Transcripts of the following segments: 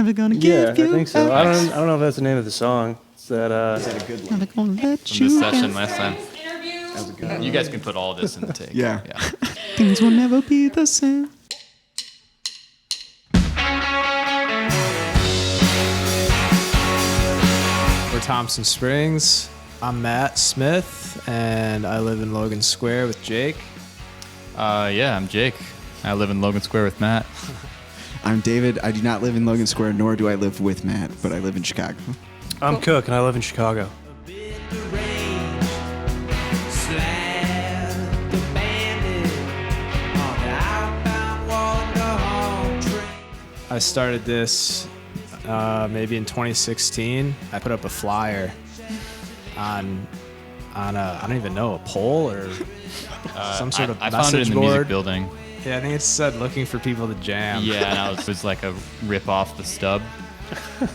Never gonna Yeah, give you I think so. up. I don't know if that's the name of the song. It's that. Never gonna let From you this down. session last time. You guys can put all this in the take. Yeah. Things will never be the same. We're Thompson Springs. I'm Matt Smith, and I live in Logan Square with Jake. Yeah, I'm Jake. I live in Logan Square with Matt. I'm David. I do not live in Logan Square, nor do I live with Matt, but I live in Chicago. I'm Cook, and I live in Chicago. I started this maybe in 2016. I put up a flyer on a, I don't even know, a pole or some sort of I found it message in the board. music building. Yeah, I think it said looking for people to jam. Yeah, and it was like a rip off the stub.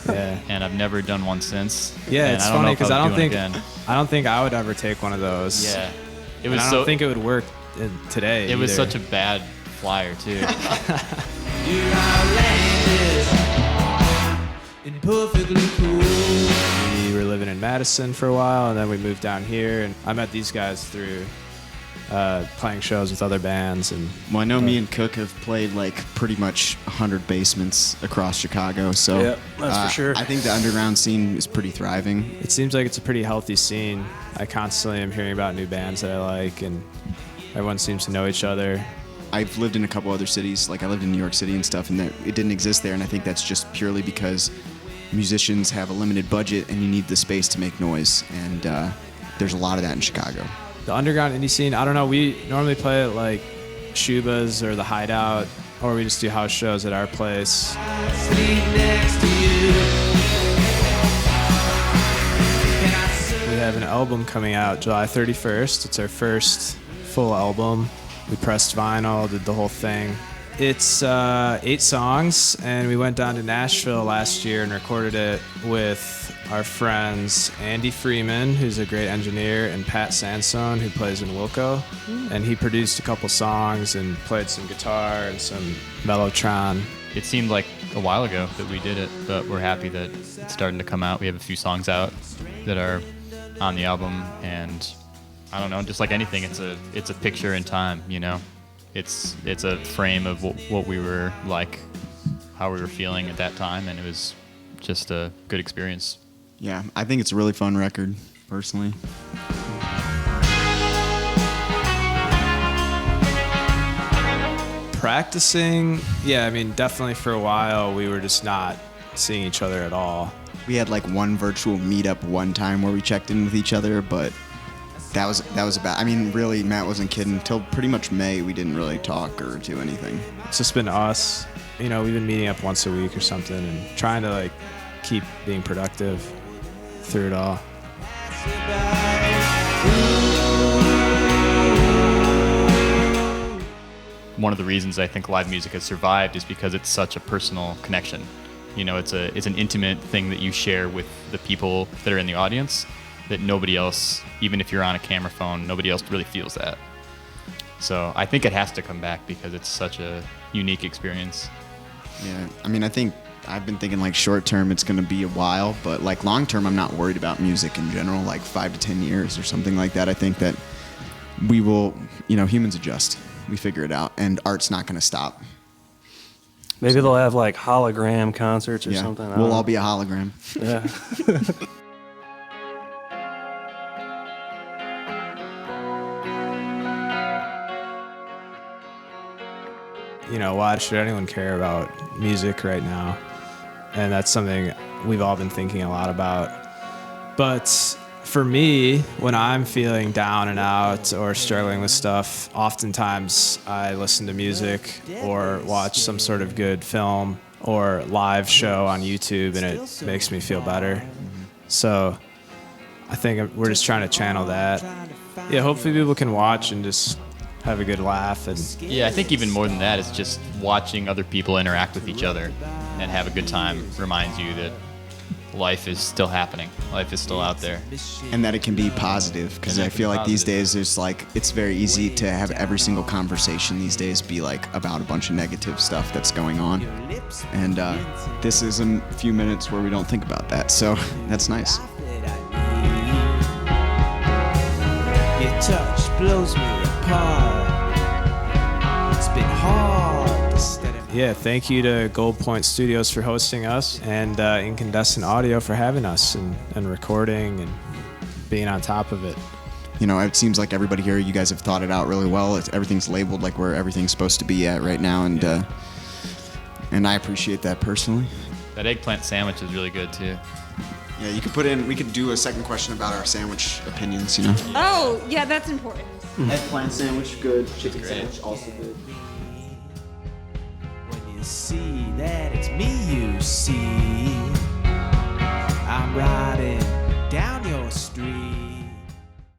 Yeah. And I've never done one since. Yeah, and it's I don't know funny if because I I would don't do it think again. I would ever take one of those. Yeah, it And was I don't think it would work today. It was either. such a bad flyer too. We were living in Madison for a while, and then we moved down here. And I met these guys through playing shows with other bands. And Well, I know me and Cook have played like pretty much 100 basements across Chicago, so Yep, that's for sure. I think the underground scene is pretty thriving. it seems like it's a pretty healthy scene. I constantly am hearing about new bands that I like, and everyone seems to know each other. I've lived in a couple other cities, like I lived in New York City and stuff, and it didn't exist there, and I think that's just purely because musicians have a limited budget and you need the space to make noise, and there's a lot of that in Chicago. The underground indie scene, I don't know, we normally play at like Shuba's or the Hideout, or we just do house shows at our place. We have an album coming out July 31st. It's our first full album. We pressed vinyl, did the whole thing. It's 8 songs, and we went down to Nashville last year and recorded it with our friends Andy Freeman, who's a great engineer, and Pat Sansone, who plays in Wilco. And he produced a couple songs and played some guitar and some mellotron. It seemed like a while ago that we did it, but we're happy that it's starting to come out. We have a few songs out that are on the album, and I don't know, just like anything, it's a picture in time, you know. It's a frame of what we were like, how we were feeling at that time, and it was just a good experience. Yeah, I think it's a really fun record, personally. Practicing, yeah, I mean, definitely for a while we were just not seeing each other at all. We had like one virtual meetup one time where we checked in with each other, but that was about. I mean, really, Matt wasn't kidding. Until pretty much May, we didn't really talk or do anything. It's just been us. You know, we've been meeting up once a week or something and trying to like keep being productive through it all. One of the reasons I think live music has survived is because it's such a personal connection. You know, it's an intimate thing that you share with the people that are in the audience that nobody else, even if you're on a camera phone, nobody else really feels that. So I think it has to come back because it's such a unique experience. Yeah, I mean, I think I've been thinking like short term it's going to be a while, but like long term I'm not worried about music in general, like 5 to 10 years or something like that. I think that we will, humans adjust. We figure it out, and art's not going to stop. Maybe they'll have like hologram concerts or something. We'll all be a hologram. Yeah. Why should anyone care about music right now? And that's something we've all been thinking a lot about. But for me, when I'm feeling down and out or struggling with stuff, oftentimes I listen to music or watch some sort of good film or live show on YouTube, and it makes me feel better. So I think we're just trying to channel that. Yeah, hopefully people can watch and just have a good laugh. And yeah, I think even more than that is just watching other people interact with each other and have a good time reminds you that life is still happening. Life is still out there. And that it can be positive, because I feel like these days there's like, it's very easy to have every single conversation these days be like about a bunch of negative stuff that's going on. And this is a few minutes where we don't think about that, so that's nice. Your touch blows me apart. It's been hard to steady. Yeah, thank you to Gold Point Studios for hosting us, and Incandescent Audio for having us and recording and being on top of it. You know, it seems like everybody here, you guys have thought it out really well. Everything's labeled like where everything's supposed to be at right now, and I appreciate that personally. That eggplant sandwich is really good too. Yeah, you could put in, we could do a second question about our sandwich opinions, you know? Oh, yeah, that's important. Eggplant sandwich, good. Chicken sandwich, also good. When you see that it's me you see, I'm riding down your street.